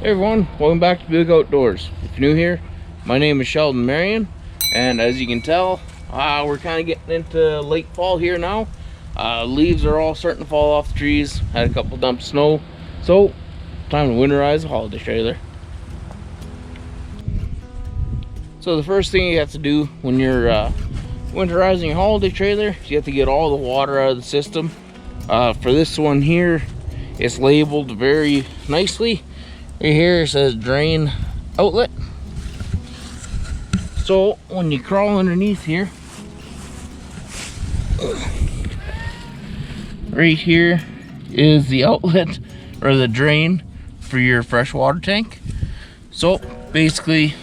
Hey everyone, welcome back to Buick Outdoors. If you're new here, my name is Sheldon Marion, and as you can tell, we're kind of getting into late fall here now. Leaves are all starting to fall off the trees. Had a couple dumps of snow, so time to winterize the holiday trailer. So the first thing you have to do when you're winterizing your holiday trailer is you have to get all the water out of the system. For this one here, it's labeled very nicely. Right here it says drain outlet. So when you crawl underneath here, right here is the outlet or the drain for your freshwater tank. So basically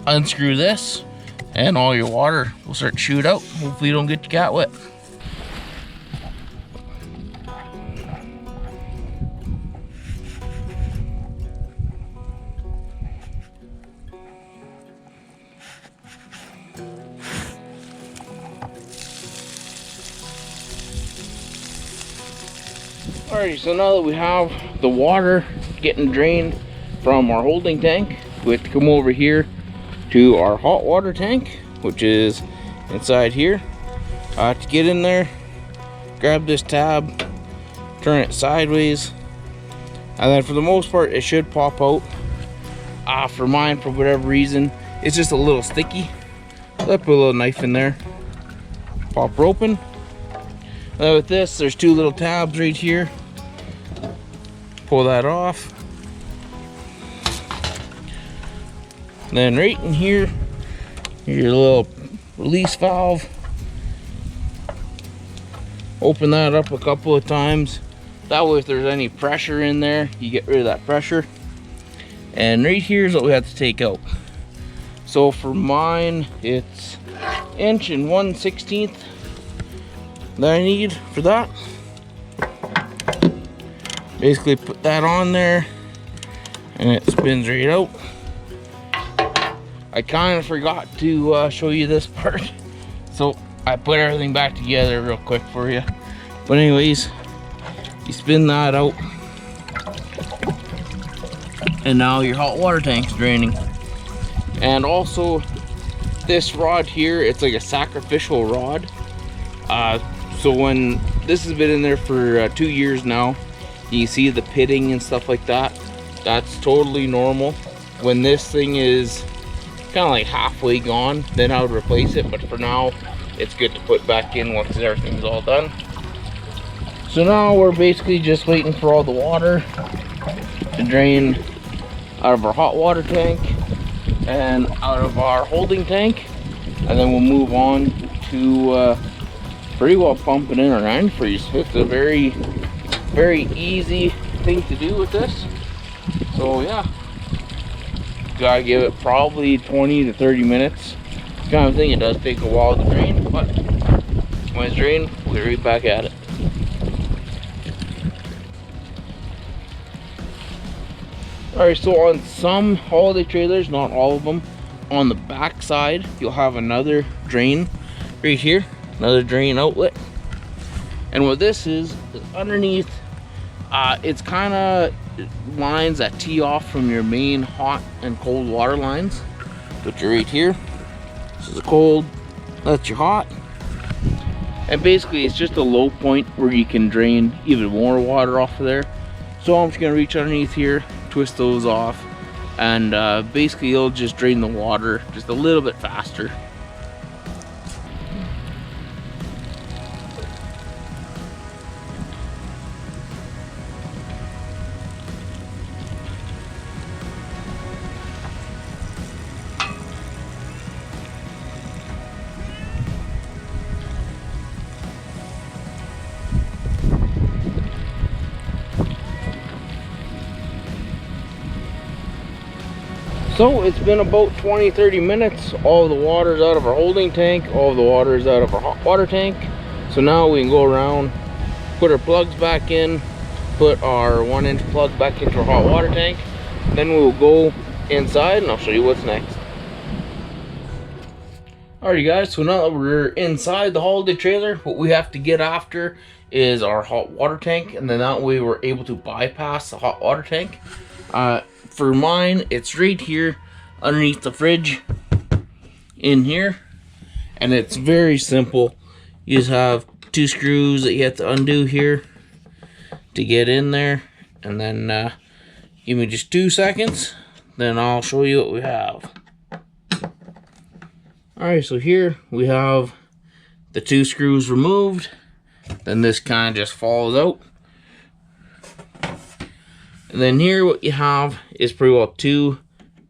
unscrew this and all your water will start to shoot out. Hopefully you don't get your cat wet. Alrighty, so now that we have the water getting drained from our holding tank, we have to come over here to our hot water tank, which is inside here. To get in there, grab this tab, turn it sideways, and then for the most part it should pop out. For mine, for whatever reason, it's just a little sticky. So I put a little knife in there, pop her open. With this, there's two little tabs right here. Pull that off. Then right in here, your little release valve. Open that up a couple of times. That way if there's any pressure in there, you get rid of that pressure. And right here is what we have to take out. So for mine, it's 1 1/16 that I need for that. Basically put that on there and it spins right out. I kind of forgot to show you this part, so I put everything back together real quick for you. But anyways, you spin that out and now your hot water tank's draining. And also this rod here, it's like a sacrificial rod. So when this has been in there for 2 years now, you see the pitting and stuff like that. That's totally normal. When this thing is kind of like halfway gone, then I would replace it. But for now, it's good to put back in once everything's all done. So now we're basically just waiting for all the water to drain out of our hot water tank and out of our holding tank, and then we'll move on to pretty well pumping in our antifreeze. It's a very easy thing to do with this. So yeah, gotta give it probably 20 to 30 minutes. Kind of thing. It does take a while to drain, but when it's drained, we'll get right back at it. Alright, so on some holiday trailers, not all of them, on the back side you'll have another drain right here, another drain outlet. And what this is underneath, it's kind of lines that tee off from your main hot and cold water lines, which are right here. This is a cold, that's your hot. And basically it's just a low point where you can drain even more water off of there. So I'm just gonna reach underneath here, twist those off, and basically it'll just drain the water just a little bit faster. So it's been about 20-30 minutes. All the water's out of our holding tank, all the water's out of our hot water tank. So now we can go around, put our plugs back in, put our 1-inch plug back into our hot water tank. Then we'll go inside and I'll show you what's next. Alright guys, so now that we're inside the holiday trailer, what we have to get after is our hot water tank, and then that way we're able to bypass the hot water tank. for mine, it's right here underneath the fridge in here, and it's very simple. You just have 2 screws that you have to undo here to get in there, and then give me just 2 seconds, then I'll show you what we have. Alright, so here we have the 2 screws removed. Then this kind of just falls out. And then here what you have is pretty well 2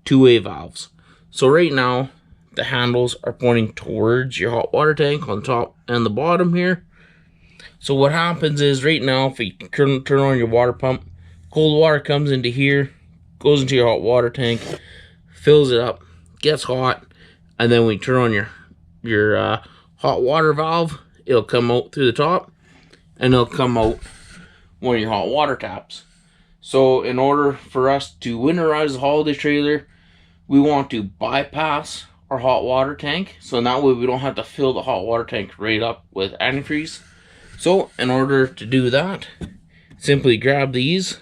two-way valves. So right now the handles are pointing towards your hot water tank on top and the bottom here. So what happens is right now, if you turn on your water pump, cold water comes into here, goes into your hot water tank, fills it up, gets hot, and then when you turn on your hot water valve, it'll come out through the top, and it'll come out one of your hot water taps. So in order for us to winterize the holiday trailer, we want to bypass our hot water tank, so that way we don't have to fill the hot water tank right up with antifreeze. So in order to do that, simply grab these,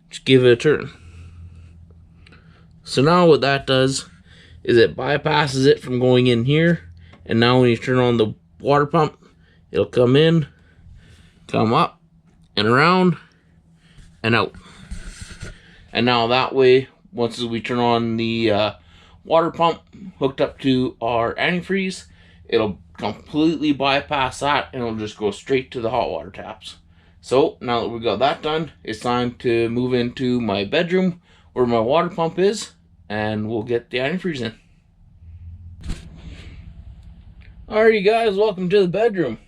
just give it a turn. So now what that does is it bypasses it from going in here, and now when you turn on the water pump, it'll come in, come up and around and out. And now that way, once we turn on the water pump hooked up to our antifreeze, it'll completely bypass that and it'll just go straight to the hot water taps. So now that we got that done, it's time to move into my bedroom where my water pump is, and we'll get the antifreeze in. Alrighty guys, welcome to the bedroom.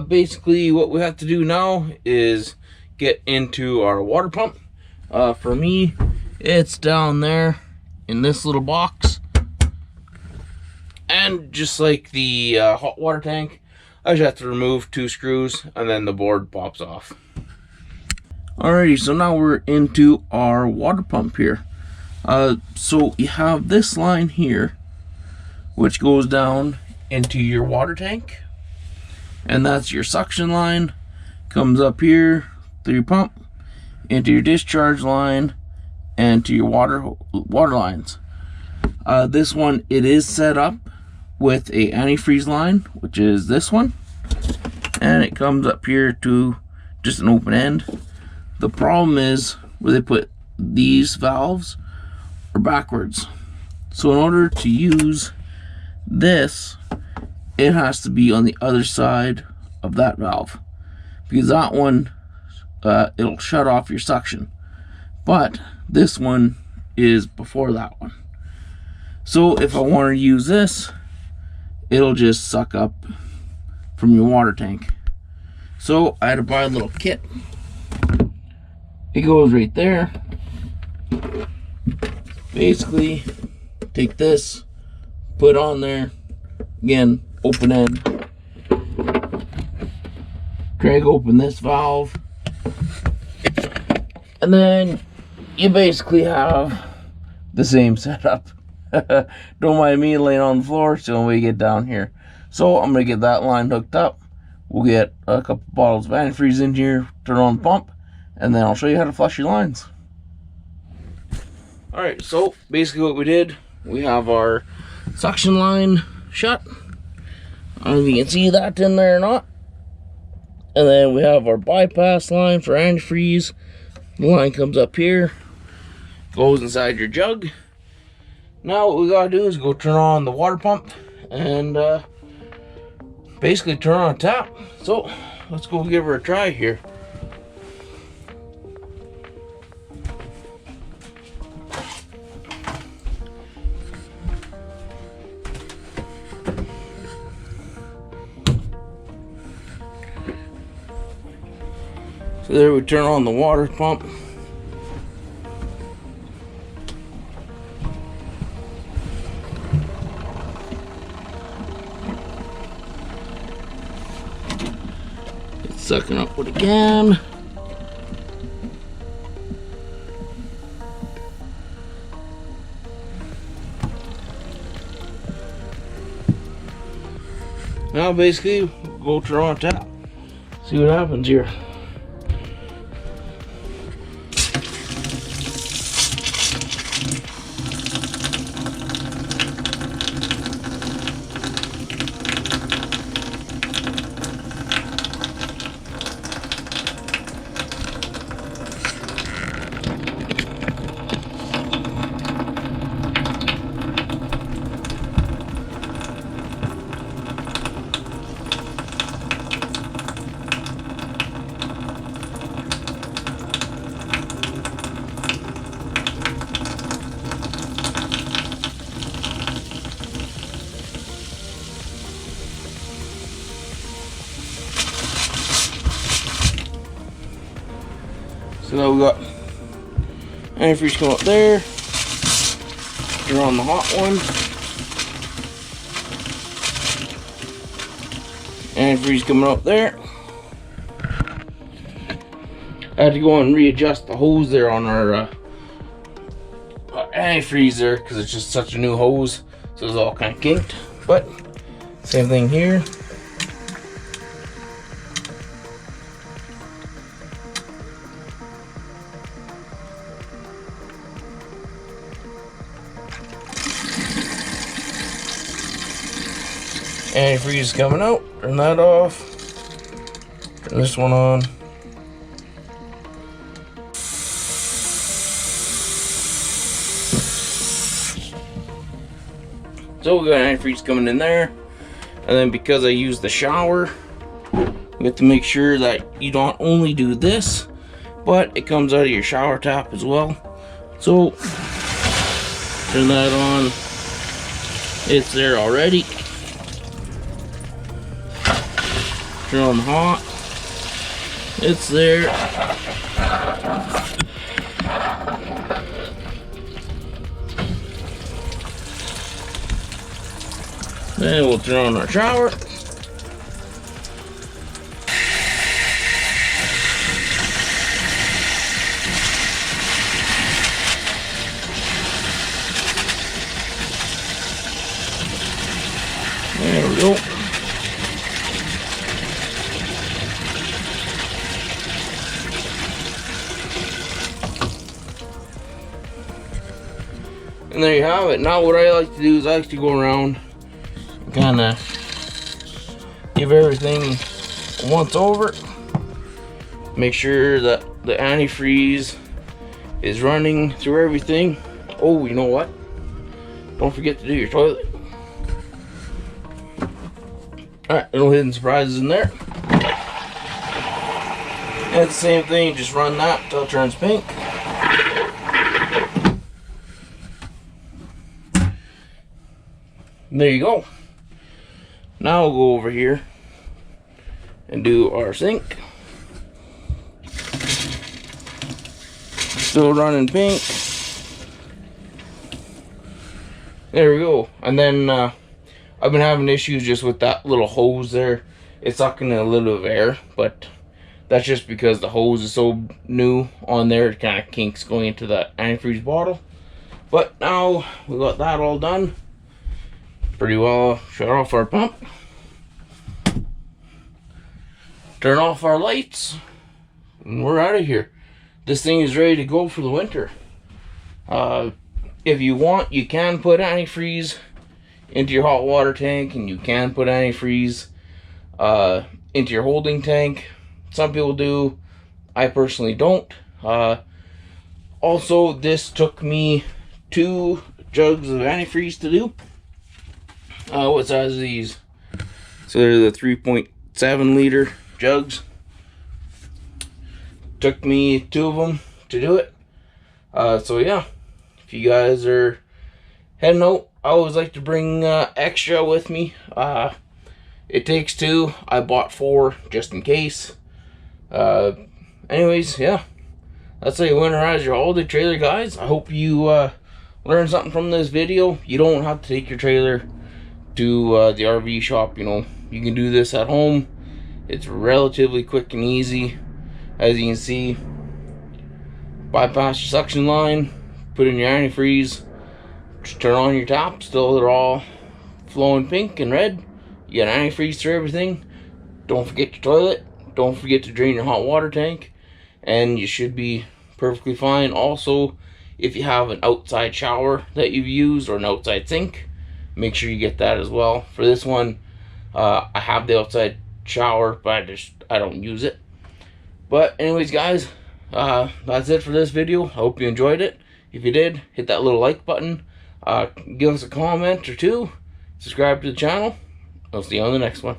Basically what we have to do now is get into our water pump. For me, it's down there in this little box. And just like the hot water tank, I just have to remove 2 screws and then the board pops off. Alrighty, so now we're into our water pump here. So you have this line here, which goes down into your water tank, and that's your suction line. Comes up here through your pump into your discharge line and to your water lines. This one, it is set up with a antifreeze line, which is this one, and it comes up here to just an open end. The problem is where they put these valves are backwards, so in order to use this, it has to be on the other side of that valve, because that one it'll shut off your suction, but this one is before that one. So if I want to use this, it'll just suck up from your water tank. So I had to buy a little kit. It goes right there. Basically, take this, put on there, again, open end, drag open this valve, and then you basically have the same setup. Don't mind me laying on the floor till we get down here. So I'm gonna get that line hooked up. We'll get a couple bottles of antifreeze in here, turn on the pump, and then I'll show you how to flush your lines. Alright, so basically what we did, we have our suction line shut. I don't know if you can see that in there or not. And then we have our bypass line for antifreeze. The line comes up here, goes inside your jug. Now what we gotta do is go turn on the water pump and basically turn on a tap. So let's go give her a try here. So there we turn on the water pump. It's sucking up it again. Now basically, go turn on tap. See what happens here. So we got antifreeze come up there. Turn on the hot one. Antifreeze coming up there. I had to go and readjust the hose there on our antifreeze there because it's just such a new hose, so it's all kind of kinked. But same thing here. Antifreeze is coming out. Turn that off. Turn this one on. So we got antifreeze coming in there, and then because I use the shower, we have to make sure that you don't only do this, but it comes out of your shower tap as well. So turn that on. It's there already. Turn on hot. It's there. Then we'll turn on our shower. There we go. And there you have it. Now what I like to do is I like to go around and kind of give everything a once over. Make sure that the antifreeze is running through everything. Oh, you know what? Don't forget to do your toilet. Alright, no hidden surprises in there. And it's the same thing, just run that until it turns pink. There you go. Now we'll go over here and do our sink. Still running pink. There we go. And then I've been having issues just with that little hose there. It's sucking in a little bit of air, but that's just because the hose is so new on there. It kind of kinks going into the antifreeze bottle. But now we got that all done. Pretty well. Shut off our pump. Turn off our lights. And we're out of here. This thing is ready to go for the winter. If you want, you can put antifreeze into your hot water tank, and you can put antifreeze into your holding tank. Some people do. I personally don't. Also, this took me 2 jugs of antifreeze to do. What size are these? So they're the 3.7 liter jugs. Took me 2 of them to do it. So yeah, if you guys are heading out, I always like to bring extra with me. It takes 2. I bought 4 just in case. Anyways, yeah, that's how you winterize your holiday trailer, guys. I hope you learned something from this video. You don't have to take your trailer to the RV shop. You know, you can do this at home. It's relatively quick and easy. As you can see, bypass your suction line, put in your antifreeze, just turn on your tap, still they're all flowing pink and red. You got antifreeze through everything. Don't forget your toilet. Don't forget to drain your hot water tank, and you should be perfectly fine. Also, if you have an outside shower that you've used or an outside sink, make sure you get that as well. For this one, I have the outside shower, but I don't use it. But anyways, guys, that's it for this video. I hope you enjoyed it. If you did, hit that little like button. Give us a comment or 2. Subscribe to the channel. I'll see you on the next one.